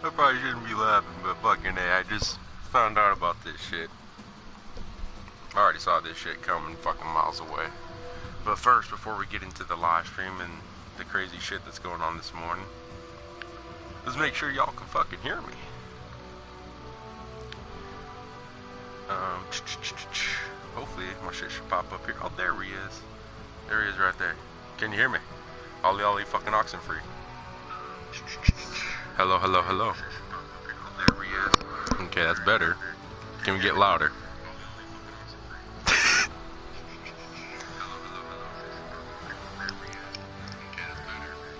I probably shouldn't be laughing, but fucking hey, I just found out about this shit. I already saw this shit coming fucking miles away. But first, before we get into the live stream and the crazy shit that's going on this morning, let's make sure y'all can fucking hear me. Hopefully my shit should pop up here. Oh, there he is. There he is right there. Can you hear me? Ollie fucking oxen free. Hello, hello, hello. There he is. Okay, that's better. Can we get louder?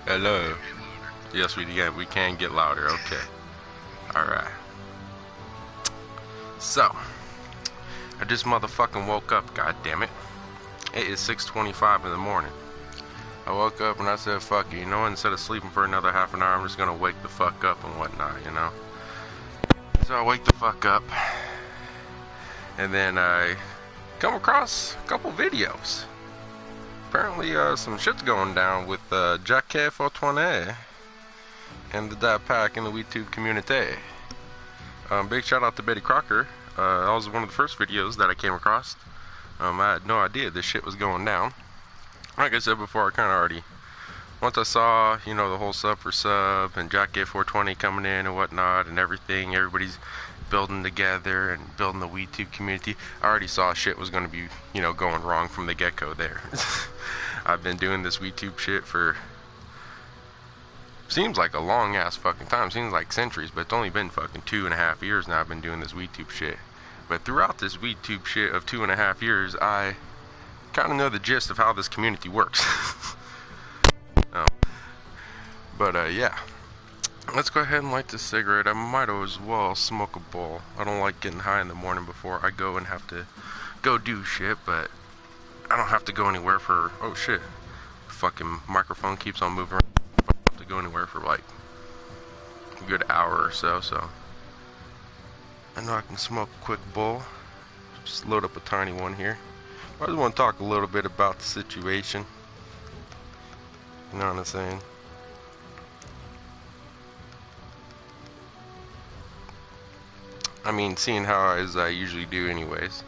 Hello. Yes, we can get louder. Okay. Alright. So, I just motherfucking woke up, god damn it. It is 6:25 in the morning. I woke up and I said, fuck it, you know, instead of sleeping for another half an hour, I'm just gonna wake the fuck up and whatnot, you know. So I wake the fuck up, and then I come across a couple videos. Apparently, some shit's going down with Jackey420 and the dabpack in the weedtube community. Big shout out to Betty Crocker. That was one of the first videos that I came across. I had no idea this shit was going down. Like I said before, I kind of already, once I saw, you know, the whole sub for sub and Jackey420 coming in and whatnot and everything, everybody's building together and building the weedtube community, I already saw shit was going to be, you know, going wrong from the get-go there. I've been doing this weedtube shit for, seems like a long ass fucking time, seems like centuries, but it's only been fucking 2.5 years now I've been doing this weedtube shit. But throughout this weedtube shit of 2.5 years, I kind of know the gist of how this community works. Yeah, let's go ahead and light this cigarette. I might as well smoke a bowl. I don't like getting high in the morning before I go and have to go do shit, but I don't have to go anywhere for, oh shit, the fucking microphone keeps on moving around. I don't have to go anywhere for like a good hour or so, so I know I can smoke a quick bowl. Just load up a tiny one here. I just want to talk a little bit about the situation. You know what I'm saying? I mean, seeing how as I usually do anyways.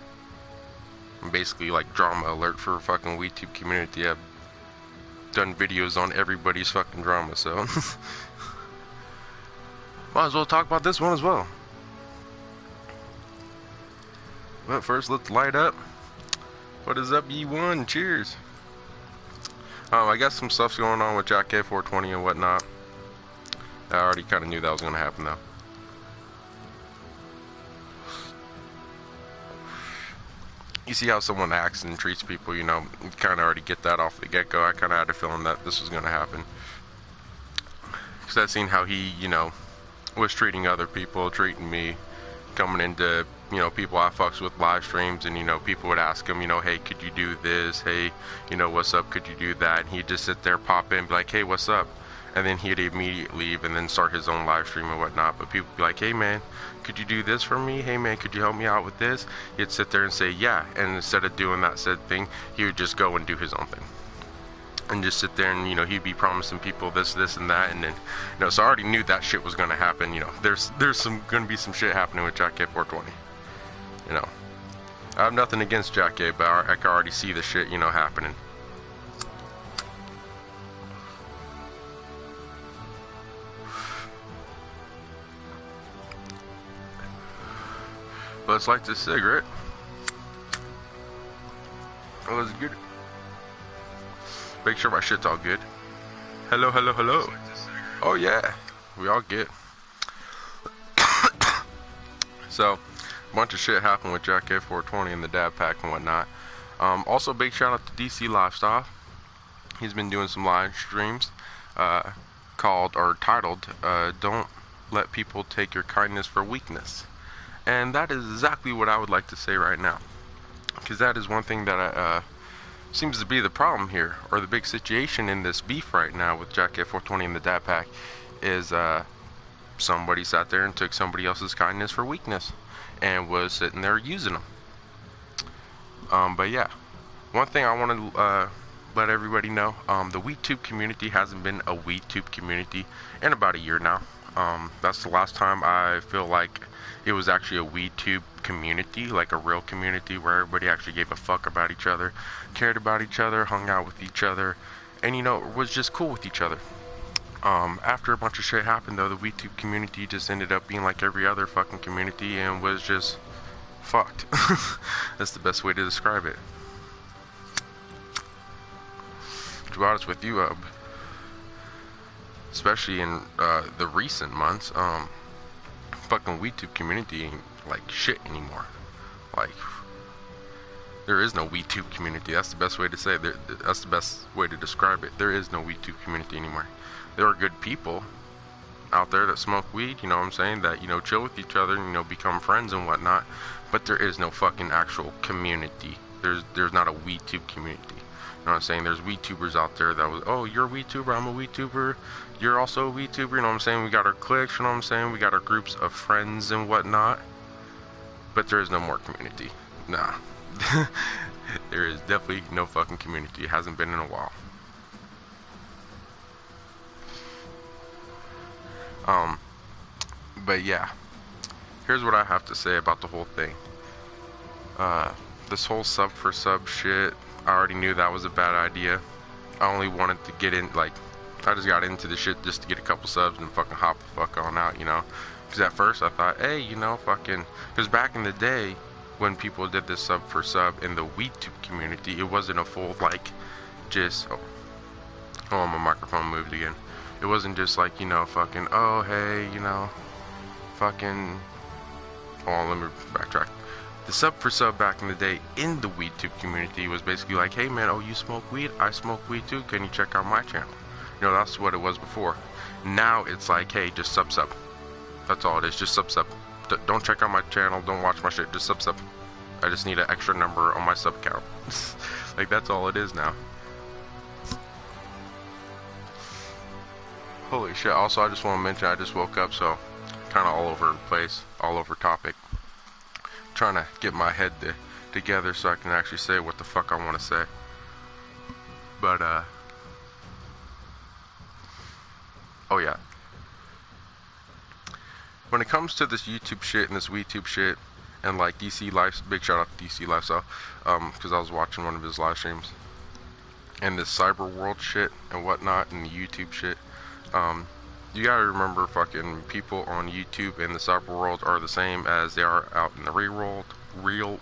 I'm basically like drama alert for fucking weedtube community. I've done videos on everybody's fucking drama, so might as well talk about this one as well. But first, let's light up. What is up, E1? Cheers. I guess some stuff's going on with Jackey420 and whatnot. I already kind of knew that was going to happen, though. You see how someone acts and treats people, you know, you kind of already get that off the get-go. I kind of had a feeling that this was going to happen. Because I've seen how he, you know, was treating other people, treating me, coming into, you know, people I fucks with live streams, and, you know, people would ask him, you know, hey, could you do this? Hey, you know, what's up? Could you do that? And he'd just sit there, pop in, be like, hey, what's up? And then he'd immediately leave and then start his own live stream and whatnot. But people would be like, hey, man, could you do this for me? Hey, man, could you help me out with this? He'd sit there and say, yeah. And instead of doing that said thing, he would just go and do his own thing. And just sit there and, you know, he'd be promising people this, and that. And then, you know, so I already knew that shit was going to happen. You know, there's going to be some shit happening with Jackey420. You know, I have nothing against Jackey, but I can already see the shit, you know, happening. Let's light this cigarette. Let's get it. Make sure my shit's all good. Hello, hello, hello. Oh yeah, we all good. So, a bunch of shit happened with Jackey420 and the dabpack and whatnot. Also, big shout out to DC Lifestyle. He's been doing some live streams called or titled "Don't Let People Take Your Kindness for Weakness," and that is exactly what I would like to say right now, because that is one thing that seems to be the problem here, or the big situation in this beef right now with Jackey420 and the dabpack is somebody sat there and took somebody else's kindness for weakness and was sitting there using them. But yeah, one thing I want to let everybody know, the weedtube community hasn't been a weedtube community in about a year now. That's the last time I feel like it was actually a weedtube community, like a real community where everybody actually gave a fuck about each other, cared about each other, hung out with each other, and was just cool with each other. After a bunch of shit happened though, the weedtube community just ended up being like every other fucking community and was just fucked. That's the best way to describe it. To be honest with you, especially in the recent months, fucking weedtube community ain't like shit anymore. Like, there is no weedtube community. That's the best way to say it. That's the best way to describe it. There is no weedtube community anymore. There are good people out there that smoke weed, you know what I'm saying, that, chill with each other and, become friends and whatnot, but there is no fucking actual community. There's not a weedtube community. You know what I'm saying? There's weedtubers out there that was, oh, you're a weedtuber, I'm a weedtuber, you're also a weedtuber, you know what I'm saying? We got our cliques, you know what I'm saying? We got our groups of friends and whatnot, but there is no more community. Nah. There is definitely no fucking community. It hasn't been in a while. But yeah, here's what I have to say about the whole thing. This whole sub for sub shit, I already knew that was a bad idea. I only wanted to get in, I just got into the shit just to get a couple subs and fucking hop the fuck on out, Because at first I thought, hey, because back in the day, when people did this sub for sub in the weedtube community, it wasn't a full, my microphone moved again. It wasn't just fucking, oh, hey, fucking, let me backtrack. The sub for sub back in the day in the weedtube community was basically like, hey man, oh, you smoke weed? I smoke weed too. Can you check out my channel? That's what it was before. Now it's like, hey, just sub. That's all it is, just sub. Don't check out my channel, don't watch my shit, just sub. I just need an extra number on my sub count. That's all it is now. Holy shit, also I just want to mention I just woke up, so kind of all over the place, all over topic. Trying to get my head together so I can actually say what the fuck I want to say. But, oh yeah. When it comes to this YouTube shit and this WeTube shit, and DC Life, big shout out to DC Lifestyle, because I was watching one of his live streams, and this cyber world shit and whatnot, and the YouTube shit, you gotta remember fucking people on YouTube and the cyber world are the same as they are out in the real world, you know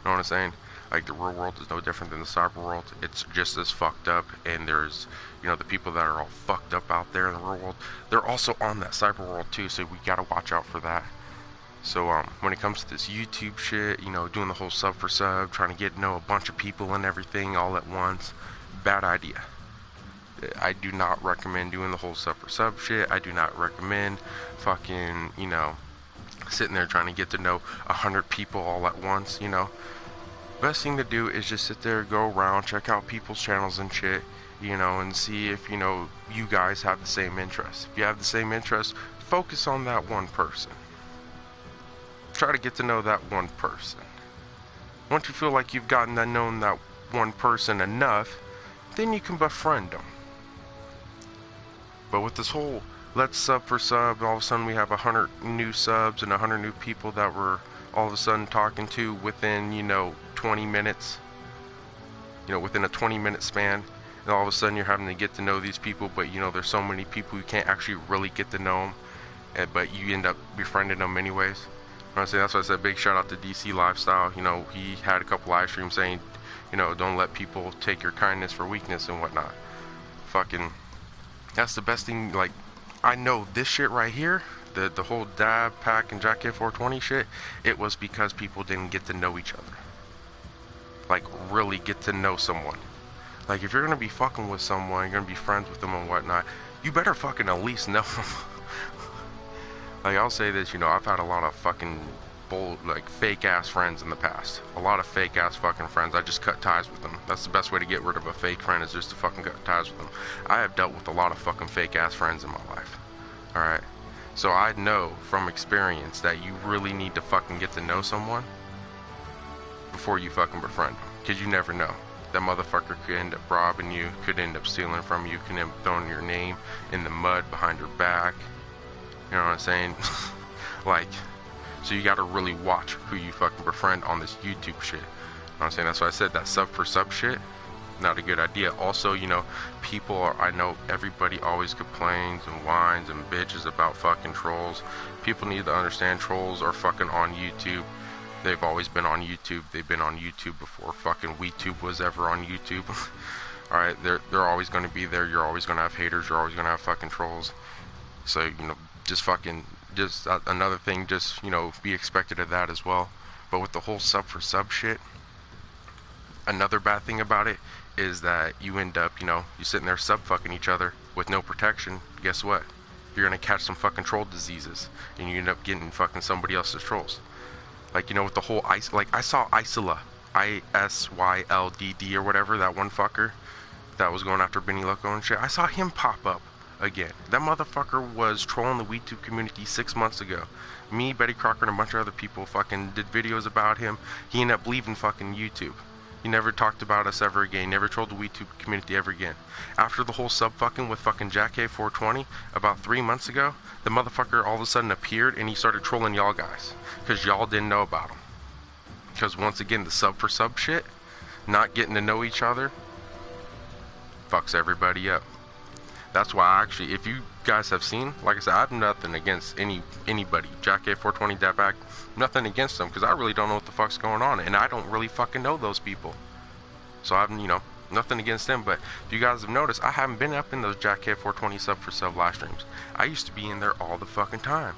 what I'm saying? The real world is no different than the cyber world. It's just as fucked up, and there's, the people that are all fucked up out there in the real world, they're also on that cyber world too, so we gotta watch out for that. So, when it comes to this YouTube shit, doing the whole sub for sub, trying to get to know a bunch of people and everything all at once, bad idea. I do not recommend doing the whole sub for sub shit. I do not recommend fucking, sitting there trying to get to know 100 people all at once, Best thing to do is just sit there, go around, check out people's channels and shit, and see if, you guys have the same interests. If you have the same interests, focus on that one person. Try to get to know that one person. Once you feel like you've gotten to know that one person enough, then you can befriend them. But with this whole let's sub for sub, all of a sudden we have 100 new subs and 100 new people that we're all of a sudden talking to within, 20 minutes, within a 20-minute span, and all of a sudden you're having to get to know these people, but there's so many people you can't actually really get to know them, but you end up befriending them anyways. Honestly, that's why I said big shout out to DC Lifestyle. He had a couple live streams saying, don't let people take your kindness for weakness and whatnot. Fucking, that's the best thing. I know this shit right here, the whole dabpack and Jackey420 shit, it was because people didn't get to know each other. Really get to know someone. If you're gonna be fucking with someone, you're gonna be friends with them and whatnot, you better fucking at least know them. I'll say this, I've had a lot of fucking fake ass friends in the past. A lot of fake ass fucking friends. I just cut ties with them. That's the best way to get rid of a fake friend, is just to fucking cut ties with them. I have dealt with a lot of fucking fake ass friends in my life. Alright? So I know from experience that you really need to fucking get to know someone before you fucking befriend them. Because you never know. That motherfucker could end up robbing you, could end up stealing from you, could end up throwing your name in the mud behind your back. You know what I'm saying? Like, so you gotta really watch who you fucking befriend on this YouTube shit. You know what I'm saying? That's why I said that sub for sub shit, not a good idea. Also, you know, people are, I know everybody always complains and whines and bitches about fucking trolls. People need to understand trolls are fucking on YouTube. They've always been on YouTube. They've been on YouTube before fucking weedtube was ever on YouTube. Alright, they're always gonna be there. You're always gonna have haters. You're always gonna have fucking trolls. So, you know, just fucking, just another thing, just, you know, be expected of that as well. But with the whole sub for sub shit, another bad thing about it is that you end up, you know, you sitting there sub fucking each other with no protection. Guess what? You're gonna catch some fucking troll diseases, and you end up getting fucking somebody else's trolls. Like, you know, with the whole ice, like I saw Isola, ISYLDD or whatever, that one fucker that was going after Benny Loco and shit. I saw him pop up again. That motherfucker was trolling the weedtube community 6 months ago. Me, Betty Crocker, and a bunch of other people fucking did videos about him. He ended up leaving fucking YouTube. He never talked about us ever again. He never trolled the weedtube community ever again. After the whole sub fucking with fucking Jackey420 about 3 months ago, the motherfucker all of a sudden appeared and he started trolling y'all guys. Because y'all didn't know about him. Because once again, the sub for sub shit, not getting to know each other, fucks everybody up. That's why I actually, if you guys have seen, like I said, I have nothing against anybody. Jackey420, dabpack, nothing against them, because I really don't know what the fuck's going on, and I don't really fucking know those people. So I've, you know, nothing against them. But if you guys have noticed, I haven't been up in those Jackey420 sub for sub live streams. I used to be in there all the fucking time.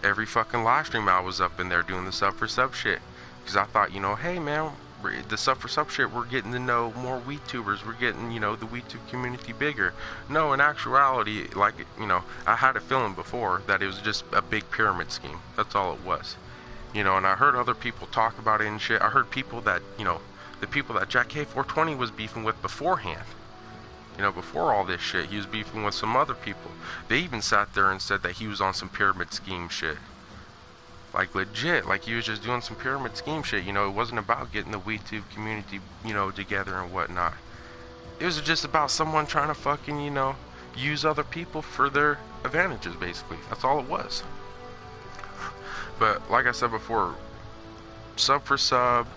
Every fucking live stream I was up in there doing the sub for sub shit, because I thought, you know, hey man, the sub for sub shit, we're getting to know more weedtubers, we're getting, you know, the weedtube community bigger. No, in actuality, like, you know, I had a feeling before that it was just a big pyramid scheme. That's all it was. You know, and I heard other people talk about it and shit. I heard people that, you know, the people that Jackey420 was beefing with beforehand, you know, before all this shit, he was beefing with some other people. They even sat there and said that he was on some pyramid scheme shit. Like, legit, like he was just doing some pyramid scheme shit. You know, it wasn't about getting the weedtube community, you know, together and whatnot. It was just about someone trying to fucking, you know, use other people for their advantages, basically. That's all it was. But like I said before, sub for sub,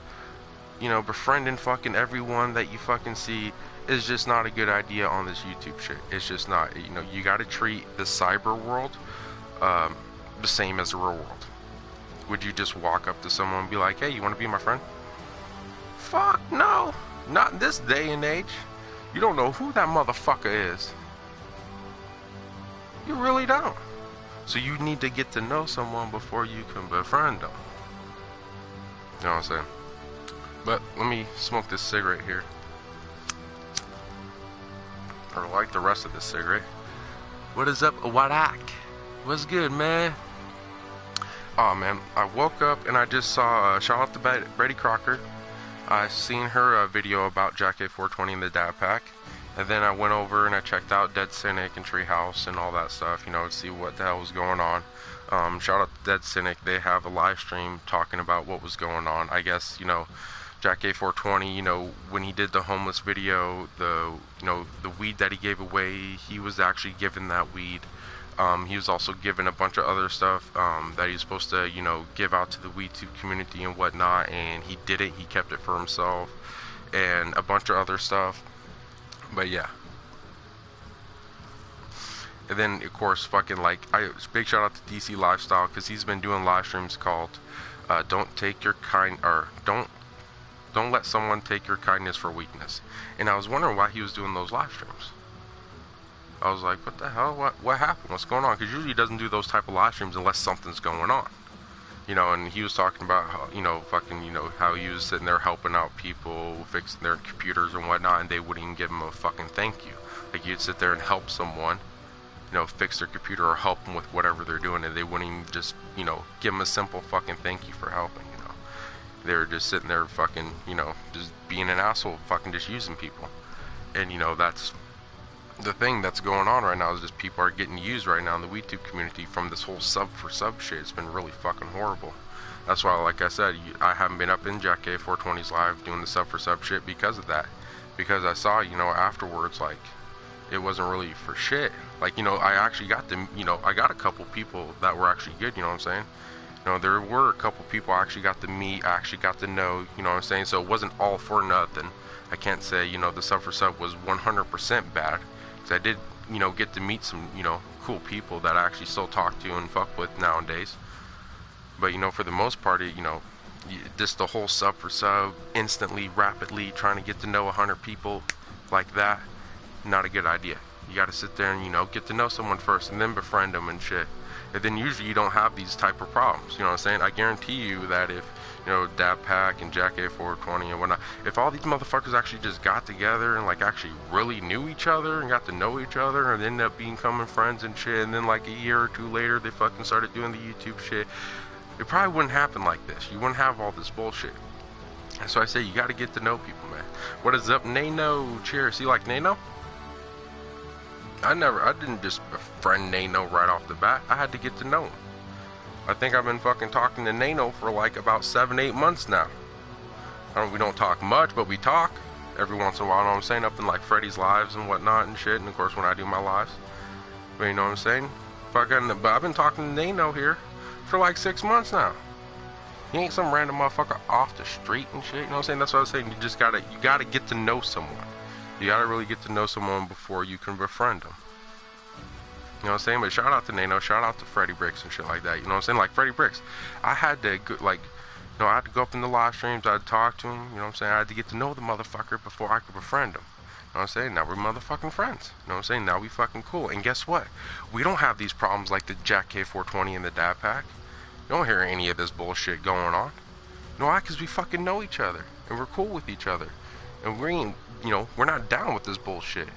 you know, befriending fucking everyone that you fucking see is just not a good idea on this YouTube shit. It's just not. You know, you gotta treat the cyber world the same as the real world. Would you just walk up to someone and be like, hey, you want to be my friend? Fuck no. Not in this day and age. You don't know who that motherfucker is. You really don't. So you need to get to know someone before you can befriend them. You know what I'm saying? But let me smoke this cigarette here. Or light the rest of this cigarette. What is up, Wadak? What's good, man? Oh man, I woke up and I just saw, shout out to Betty Crocker. I seen her video about Jackey420 and the dabpack. And then I went over and I checked out Dead Cynic and Treehouse and all that stuff, you know, to see what the hell was going on. Shout out to Dead Cynic. They have a live stream talking about what was going on. I guess, you know, Jackey420, you know, when he did the homeless video, you know, the weed that he gave away, he was actually given that weed. He was also given a bunch of other stuff that he was supposed to, you know, give out to the weedtube community and whatnot, and he didn't. He kept it for himself, and a bunch of other stuff. But yeah. And then, of course, fucking, like, big shout out to DC Lifestyle, because he's been doing live streams called Don't Take Your Don't Let Someone Take Your Kindness for Weakness. And I was wondering why he was doing those live streams. I was like, what the hell? What happened? What's going on? Because usually he doesn't do those type of live streams unless something's going on. You know, and he was talking about how, you know, fucking, you know, how he was sitting there helping out people, fixing their computers and whatnot, and they wouldn't even give him a fucking thank you. Like, you'd sit there and help someone, you know, fix their computer or help them with whatever they're doing, and they wouldn't even just, you know, give them a simple fucking thank you for helping, you know. They were just sitting there fucking, you know, just being an asshole, fucking just using people. And, you know, that's the thing that's going on right now, is just people are getting used right now in the weedtube community from this whole sub for sub shit. It's been really fucking horrible. That's why, like I said, I haven't been up in Jackey420's live doing the sub for sub shit because of that. Because I saw, you know, afterwards, like, it wasn't really for shit. Like, you know, I actually got them, you know, I got a couple people that were actually good, you know what I'm saying? You know, there were a couple people I actually got to meet, I actually got to know, you know what I'm saying? So it wasn't all for nothing. I can't say, you know, the sub for sub was 100% bad, because I did, you know, get to meet some, you know, cool people that I actually still talk to and fuck with nowadays. But, you know, for the most part, you know, just the whole sub for sub, instantly, rapidly, trying to get to know 100 people like that, not a good idea. You gotta sit there and, you know, get to know someone first and then befriend them and shit. And then usually you don't have these type of problems, you know what I'm saying? I guarantee you that if, you know, dabpack and Jackey420 and whatnot, if all these motherfuckers actually just got together and, like, actually really knew each other and got to know each other and ended up becoming friends and shit, and then, like, a year or two later they fucking started doing the YouTube shit, it probably wouldn't happen like this. You wouldn't have all this bullshit. And so I say you gotta get to know people, man. What is up, Nano? Cheers. You like Nano? I didn't just befriend Nano right off the bat. I had to get to know him. I think I've been fucking talking to Nano for like about 7-8 months now. We don't talk much, but we talk every once in a while, you know what I'm saying? Up in like Freddy's lives and whatnot and shit, and of course when I do my lives. But you know what I'm saying? But I've been talking to Nano here for like 6 months now. He ain't some random motherfucker off the street and shit, you know what I'm saying? That's what I was saying. You gotta get to know someone. You gotta really get to know someone before you can befriend them. You know what I'm saying? But shout out to Nano, shout out to Freddy Bricks and shit like that. You know what I'm saying? Like Freddy Bricks, I had to go, like, you know, I had to go up in the live streams, I'd talk to him. You know what I'm saying? I had to get to know the motherfucker before I could befriend him. You know what I'm saying? Now we're motherfucking friends. You know what I'm saying? Now we fucking cool. And guess what? We don't have these problems like the Jackey420 and the dabpack. You don't hear any of this bullshit going on. You know why? Because we fucking know each other and we're cool with each other. And we ain't, you know, we're not down with this bullshit.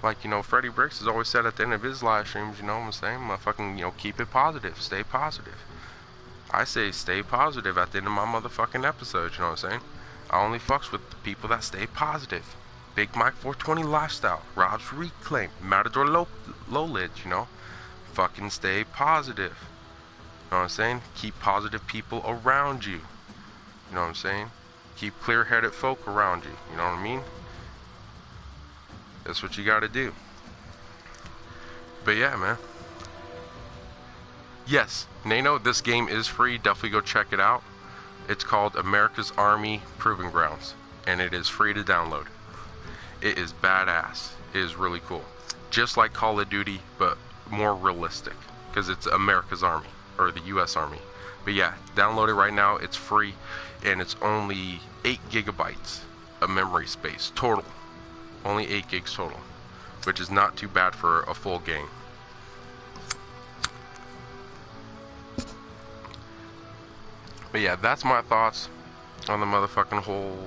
Like, you know, Freddy Bricks has always said at the end of his live streams, you know what I'm saying? Motherfucking, you know, keep it positive, stay positive. I say stay positive at the end of my motherfucking episodes, you know what I'm saying? I only fucks with the people that stay positive. Big Mike 420 lifestyle, Rob's Reclaim, Matador low lids, you know? Fucking stay positive. You know what I'm saying? Keep positive people around you. You know what I'm saying? Keep clear-headed folk around you. You know what I mean? That's what you gotta do. But yeah, man. Yes, Nano, this game is free. Definitely go check it out. It's called America's Army Proving Grounds. And it is free to download. It is badass. It is really cool. Just like Call of Duty, but more realistic. Because it's America's Army. Or the US Army. But yeah, download it right now. It's free. And it's only 8 gigabytes of memory space total. Only 8 gigs total, which is not too bad for a full game. But yeah, that's my thoughts on the motherfucking whole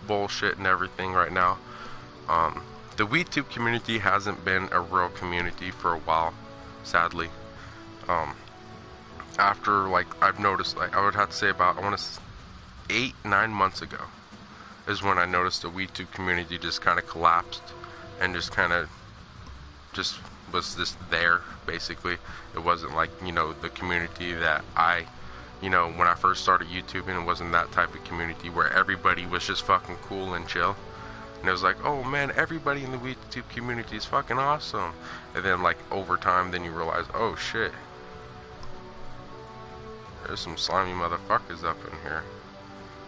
bullshit and everything right now. The weedtube community hasn't been a real community for a while, sadly. After, like, I've noticed, like, I would have to say about, I want to 8-9 months ago is when I noticed the weedtube community just kind of collapsed and just kind of just was just there, basically. It wasn't like, you know, the community that I, you know, when I first started YouTubing, it wasn't that type of community where everybody was just fucking cool and chill. And it was like, oh man, everybody in the weedtube community is fucking awesome. And then, like, over time, then you realize, oh shit, there's some slimy motherfuckers up in here.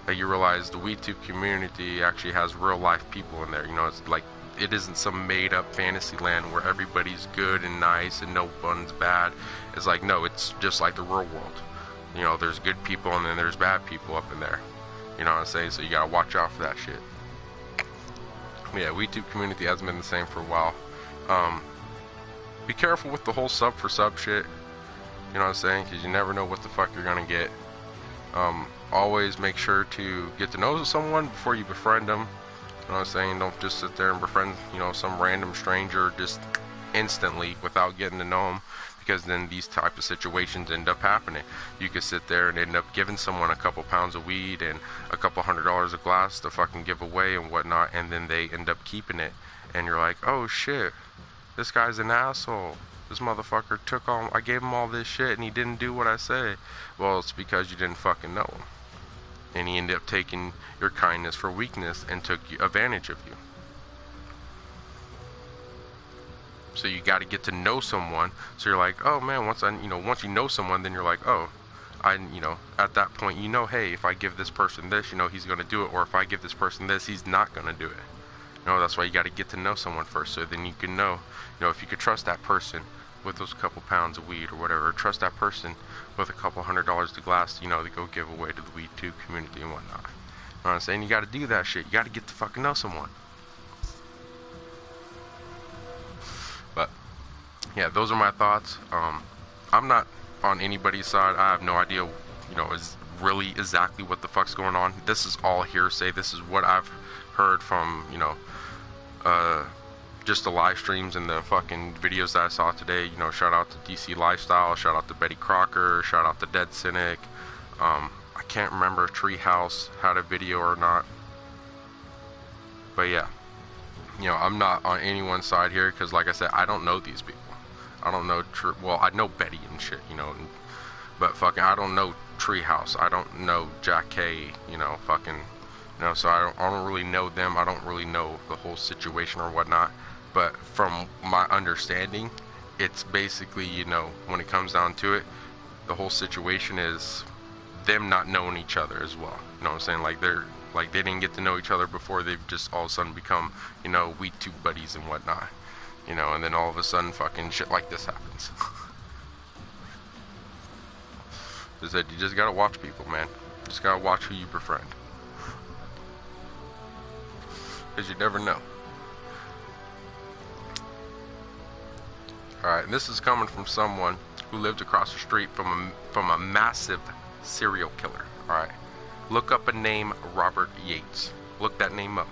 That you realize the weedtube community actually has real life people in there. You know, it's like, it isn't some made up fantasy land where everybody's good and nice and no one's bad. It's like, no, it's just like the real world. You know, there's good people and then there's bad people up in there. You know what I'm saying? So you gotta watch out for that shit. Yeah, weedtube community hasn't been the same for a while. Be careful with the whole sub for sub shit. You know what I'm saying? Because you never know what the fuck you're gonna get. Always make sure to get to know someone before you befriend them. You know what I'm saying? Don't just sit there and befriend, you know, some random stranger just instantly without getting to know them, because then these type of situations end up happening. You could sit there and end up giving someone a couple pounds of weed and a couple $100 a glass to fucking give away and whatnot, and then they end up keeping it, and you're like, oh shit, this guy's an asshole. This motherfucker took all, I gave him all this shit and he didn't do what I say. Well, it's because you didn't fucking know him. And he ended up taking your kindness for weakness and took advantage of you. So you got to get to know someone. So you're like, oh man, once you know someone, then you're like, oh, at that point, hey, if I give this person this, he's going to do it. Or if I give this person this, he's not going to do it. That's why you got to get to know someone first. So then you can know, if you could trust that person with those couple pounds of weed or whatever. Trust that person with a couple $100 to glass, to go give away to the weedtube community and whatnot. You know what I'm saying? You got to do that shit. You got to get to fucking know someone. But yeah, those are my thoughts. I'm not on anybody's side. I have no idea, is really exactly what the fuck's going on. This is all hearsay. This is what I've heard from, just the live streams and the fucking videos that I saw today. Shout out to DC Lifestyle, shout out to Betty Crocker, shout out to Dead Cynic. I can't remember if Treehouse had a video or not. But yeah, I'm not on anyone's side here, because like I said, I don't know these people. I don't know, I know Betty and shit, but fucking, I don't know Treehouse. I don't know Jackey, so I don't really know them. I don't really know the whole situation or whatnot. But from my understanding, it's basically, when it comes down to it, the whole situation is them not knowing each other as well. You know what I'm saying? Like they didn't get to know each other before. They've just all of a sudden become, weedtube buddies and whatnot. And then all of a sudden fucking shit like this happens. Is that you just gotta watch people, man. You just gotta watch who you befriend. Because you never know. Alright, and this is coming from someone who lived across the street from a massive serial killer. Alright, look up a name, Robert Yates. Look that name up.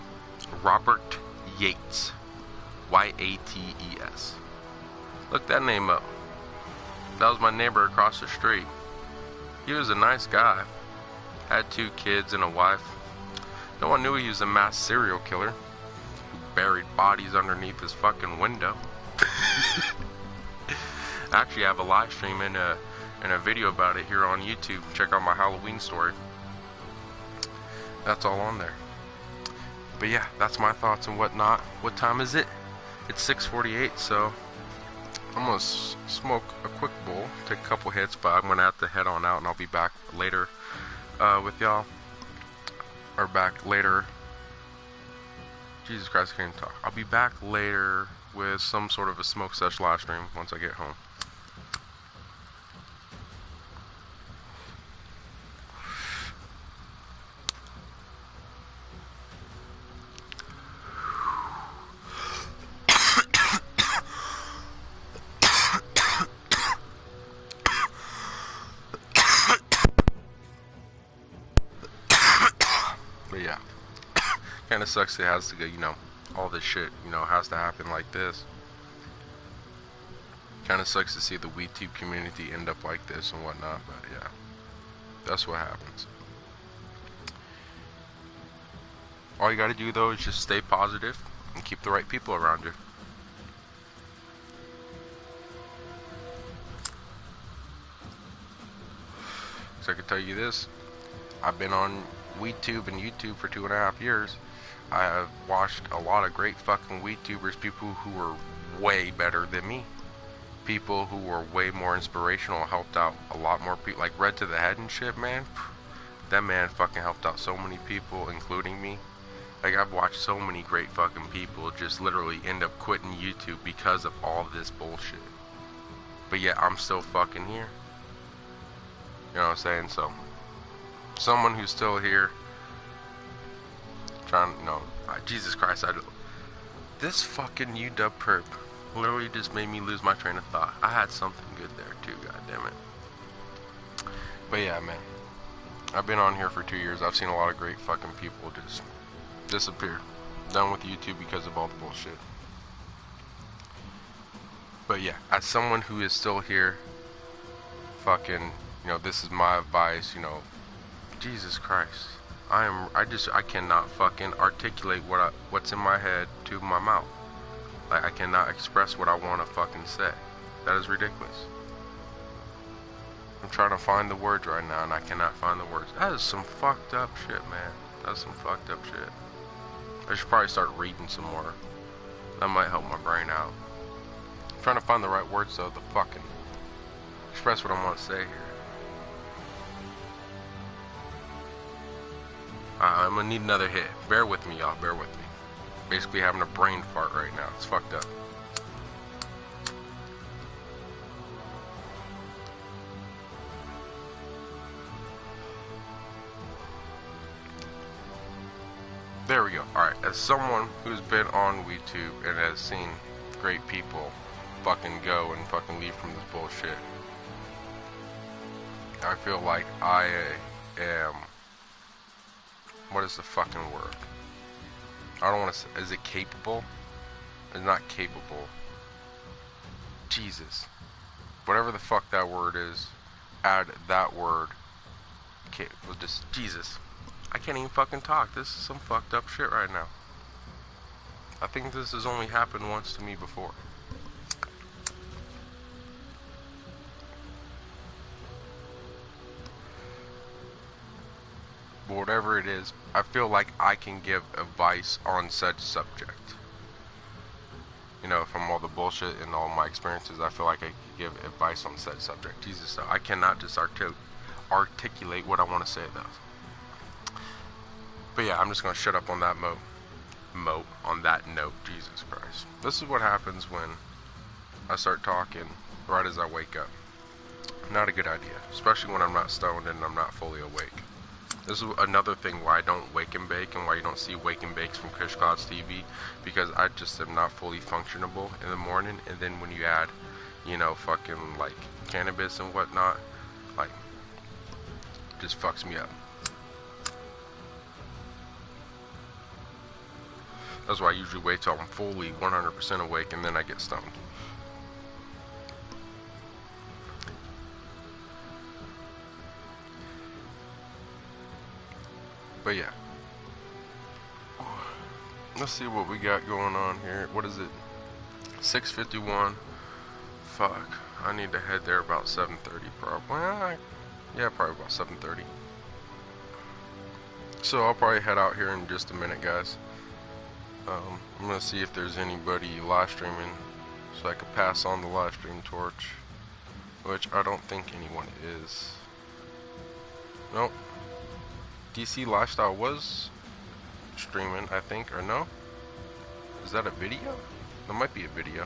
Robert Yates. Y-A-T-E-S. Look that name up. That was my neighbor across the street. He was a nice guy. Had 2 kids and a wife. No one knew he was a mass serial killer who buried bodies underneath his fucking window. Actually, I have a live stream and a video about it here on YouTube. Check out my Halloween story. That's all on there. But yeah, that's my thoughts and whatnot. What time is it? It's 6:48, so I'm gonna smoke a quick bowl, take a couple hits, but I'm gonna have to head on out, and I'll be back later with y'all. Or back later. Jesus Christ, I can't talk. I'll be back later with some sort of a smoke sesh live stream once I get home. But yeah, kind of sucks it has to go, all this shit, has to happen like this. Kind of sucks to see the weedtube community end up like this and whatnot, but yeah, that's what happens. All you gotta do though is just stay positive and keep the right people around you. So I can tell you this, I've been on weedtube and YouTube for 2.5 years. I have watched a lot of great fucking weedtubers, people who were way better than me, people who were way more inspirational, helped out a lot more people, like Red to the Head and shit, man. That man fucking helped out so many people, including me. Like, I've watched so many great fucking people just literally end up quitting YouTube because of all this bullshit. But yet I'm still fucking here. You know what I'm saying? So someone who's still here trying, Jesus Christ, this fucking UW perp literally just made me lose my train of thought. I had something good there too, goddammit. But yeah, man, I've been on here for 2 years. I've seen a lot of great fucking people just disappear, done with YouTube because of all the bullshit. But yeah, as someone who is still here, fucking, this is my advice, Jesus Christ. I cannot fucking articulate what's in my head to my mouth. Like, I cannot express what I want to fucking say. That is ridiculous. I'm trying to find the words right now and I cannot find the words. That is some fucked up shit, man. That's some fucked up shit. I should probably start reading some more. That might help my brain out. trying to find the right words though to fucking express what I want to say here. I'm gonna need another hit. Bear with me, y'all. Bear with me. Basically having a brain fart right now. It's fucked up. There we go. Alright, as someone who's been on weedtube and has seen great people fucking go and fucking leave from this bullshit, I feel like I am... What is the fucking word? I don't want to say... Is it capable? It's not capable. Jesus. Whatever the fuck that word is, add that word. Okay, well just... Jesus. I can't even fucking talk. This is some fucked up shit right now. I think this has only happened once to me before. But whatever it is, I feel like I can give advice on said subject. You know, from all the bullshit and all my experiences, I feel like I can give advice on said subject. Jesus, so I cannot just articulate what I want to say though. But yeah, I'm just gonna shut up on that on that note. Jesus Christ. This is what happens when I start talking right as I wake up. Not a good idea, especially when I'm not stoned and I'm not fully awake. This is another thing why I don't wake and bake and why you don't see wake and bakes from Kush Clouds TV, because I just am not fully functionable in the morning. And then when you add, you know, fucking like cannabis and whatnot, like, just fucks me up. That's why I usually wait till I'm fully 100% awake and then I get stoned. But yeah. Let's see what we got going on here. What is it? 6:51. Fuck. I need to head there about 7:30 probably. Yeah, probably about 7:30. So I'll probably head out here in just a minute, guys. I'm gonna see if there's anybody live streaming so I could pass on the live stream torch, which I don't think anyone is. Nope. DC Lifestyle was streaming, I think, or no? Is that a video? That might be a video.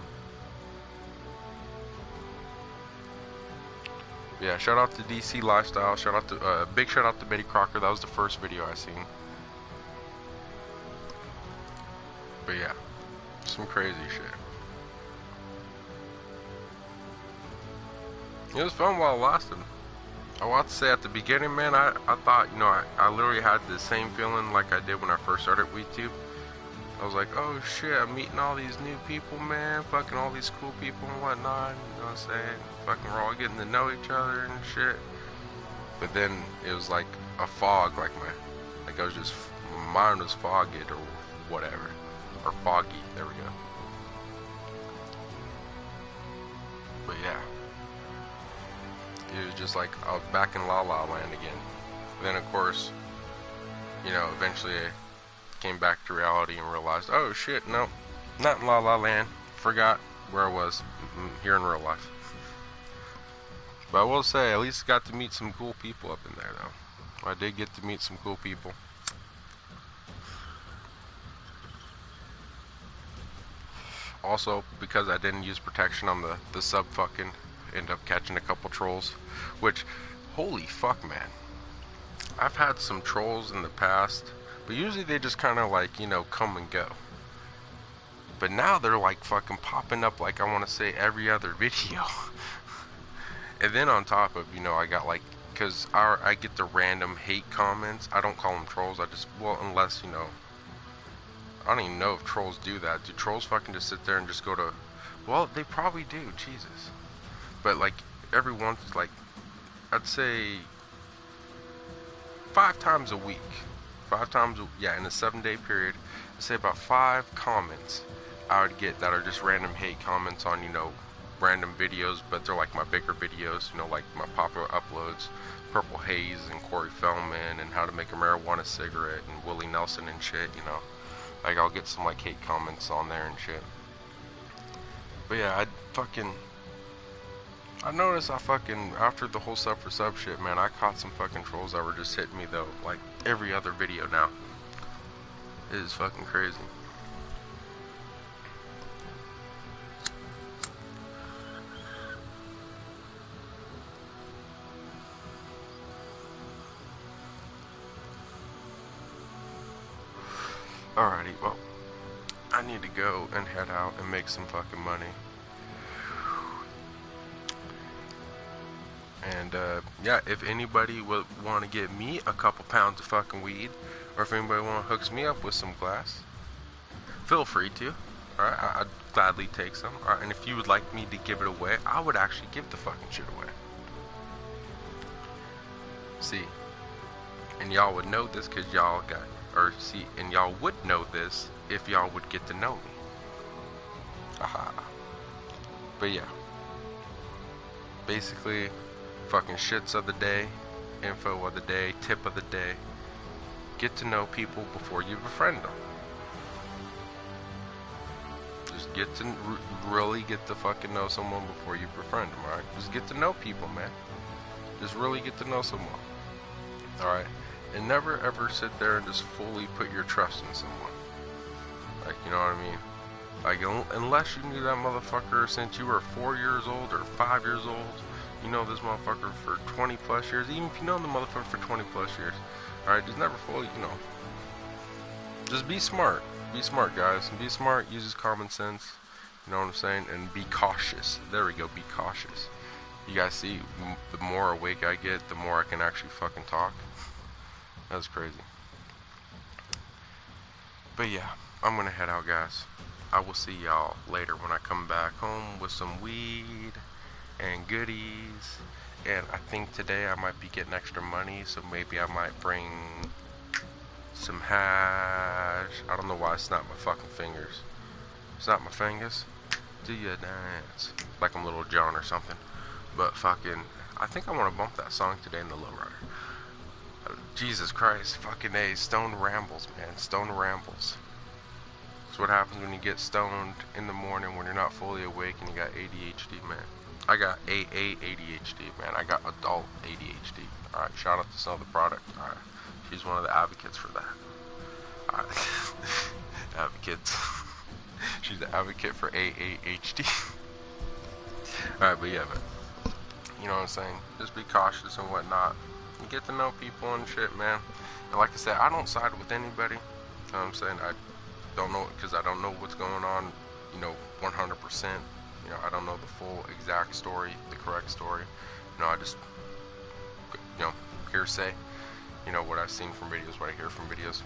Yeah, shout out to DC Lifestyle. Shout out to big shout out to Betty Crocker. That was the first video I seen. But yeah, some crazy shit. It was fun while it lasted. I want to say at the beginning, man, I thought, you know, I literally had the same feeling like I did when I first started weedtube. I was like, oh shit, I'm meeting all these new people, man, fucking all these cool people and whatnot, you know what I'm saying? Fucking we're all getting to know each other and shit. But then it was like a fog, like I was just, my mind was foggy or whatever. Or foggy, there we go. But yeah. It was just like I was back in La La Land again. But then of course, you know, eventually I came back to reality and realized, oh shit, no, not in La La Land. Forgot where I was here in real life. But I will say, at least got to meet some cool people up in there though. I did get to meet some cool people. Also, because I didn't use protection on the sub fucking, end up catching a couple trolls, which, holy fuck, man. I've had some trolls in the past, but usually they just kind of like, you know, come and go. But now they're like fucking popping up like, I want to say, every other video. And then on top of, you know, I got like, because I get the random hate comments. I don't call them trolls, I just, well, unless, you know, I don't even know if trolls do that. Do trolls fucking just sit there and just go to... Well, they probably do, Jesus. But like, every once, like, I'd say 5 times a week. 5 times, yeah, in a 7-day period, I'd say about 5 comments I would get that are just random hate comments on, you know, random videos, but they're like my bigger videos, you know, like my popular uploads, Purple Haze and Corey Feldman and how to make a marijuana cigarette and Willie Nelson and shit, you know. Like, I'll get some, like, hate comments on there and shit. But yeah, I noticed after the whole sub for sub shit, man, I caught some fucking trolls that were just hitting me though, like every other video now. It is fucking crazy. Alrighty, well, I need to go and head out and make some fucking money. And yeah, if anybody would want to give me a couple pounds of fucking weed, or if anybody want to hooks me up with some glass, feel free to. Alright, I'd gladly take some. Alright, and if you would like me to give it away, I would actually give the fucking shit away. See, and y'all would know this because y'all got, or see, and y'all would know this if y'all would get to know me. Aha. But yeah, basically, fucking shits of the day, info of the day, tip of the day. Get to know people before you befriend them. Just get to really get to fucking know someone before you befriend them, alright? Just get to know people, man. Just really get to know someone. Alright? And never ever sit there and just fully put your trust in someone. Like, you know what I mean? Like, unless you knew that motherfucker since you were 4 years old or 5 years old, you know this motherfucker for 20 plus years, even if you know the motherfucker for 20 plus years, alright, just never fully, you know, just be smart. Be smart, guys. Be smart, use common sense, you know what I'm saying, and be cautious. There we go, be cautious. You guys see, the more awake I get, the more I can actually fucking talk. That's crazy. But yeah, I'm gonna head out, guys. I will see y'all later when I come back home with some weed and goodies. And I think today I might be getting extra money, so maybe I might bring some hash. I don't know why I snapped my fucking fingers. Snap my fingers? Do you dance? Like I'm Little John or something. But fucking, I think I want to bump that song today in the lowrider. Jesus Christ, fucking A, Stone Rambles, man, Stone Rambles. That's what happens when you get stoned in the morning when you're not fully awake and you got ADHD, man. I got AA ADHD, man. I got adult ADHD. Alright, shout out to Sell the Product. Alright, she's one of the advocates for that. Alright, advocates. She's the advocate for AAHD. Alright, but yeah, man. You know what I'm saying? Just be cautious and whatnot. You get to know people and shit, man. And like I said, I don't side with anybody. You know what I'm saying? I don't know, because I don't know what's going on, you know, 100%. You know, I don't know the full exact story, the correct story. You know, I just, you know, hearsay. You know, what I've seen from videos, what I hear from videos.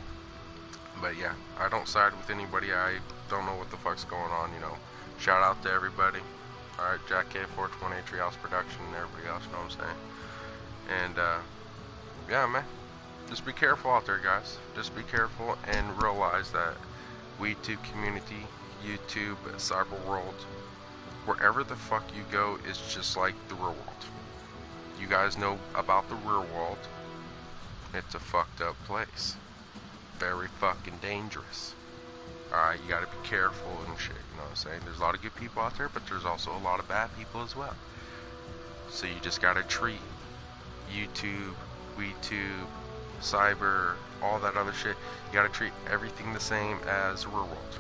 But yeah, I don't side with anybody. I don't know what the fuck's going on, you know. Shout out to everybody. Alright, Jackey420, Treehouse Production, and everybody else, you know what I'm saying? And, yeah, man. Just be careful out there, guys. Just be careful and realize that weedtube community, YouTube, cyber world, wherever the fuck you go is just like the real world. You guys know about the real world. It's a fucked up place. Very fucking dangerous. Alright, you gotta be careful and shit, you know what I'm saying? There's a lot of good people out there, but there's also a lot of bad people as well. So you just gotta treat YouTube, weedtube, cyber, all that other shit, you gotta treat everything the same as the real world.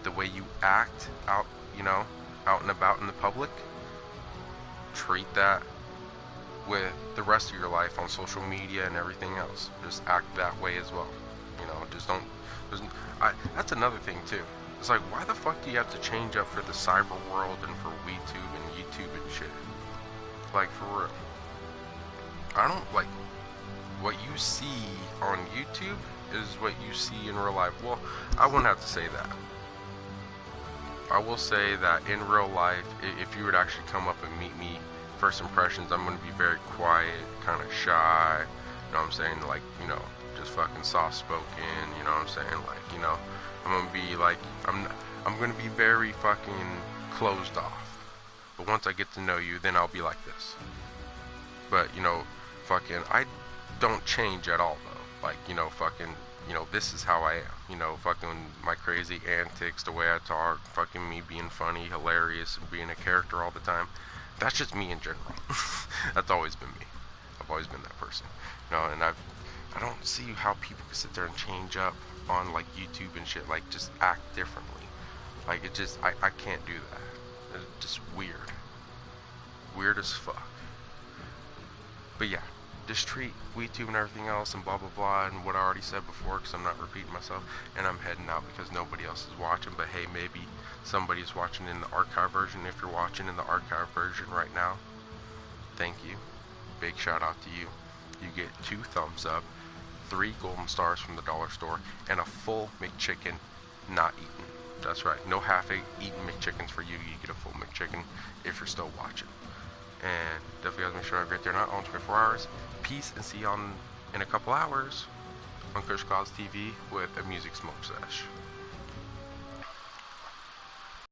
The way you act out, you know, out and about in the public, treat that with the rest of your life on social media and everything else. Just act that way as well. You know, just don't. That's another thing too. It's like, why the fuck do you have to change up for the cyber world and for weedtube and YouTube and shit? Like, for real. I don't like what you see on YouTube is what you see in real life. Well, I wouldn't have to say that. I will say that in real life, if you would actually come up and meet me, first impressions, I'm going to be very quiet, kind of shy, you know what I'm saying, like, you know, just fucking soft-spoken, you know what I'm saying, like, you know, I'm going to be like, I'm going to be very fucking closed off, but once I get to know you, then I'll be like this. But, you know, fucking, I don't change at all, though, like, you know, fucking, you know, this is how I am. You know, fucking my crazy antics, the way I talk, fucking me being funny, hilarious, and being a character all the time. That's just me in general. That's always been me. I've always been that person. You know, and I don't see how people can sit there and change up on like YouTube and shit, like just act differently. Like it just, I can't do that. It's just weird. Weird as fuck. But yeah, just treat WeedTube and everything else and blah blah blah and what I already said before, because I'm not repeating myself, and I'm heading out because nobody else is watching. But hey, maybe somebody's watching in the archive version. If you're watching in the archive version right now, thank you. Big shout out to you. You get 2 thumbs up, 3 golden stars from the dollar store, and a full McChicken not eaten. That's right, no half-eaten McChickens for you. You get a full McChicken if you're still watching. And definitely guys, make sure I get there not on 24 hours. Peace, and see you in a couple hours on Kush Clouds TV with a music smoke sesh.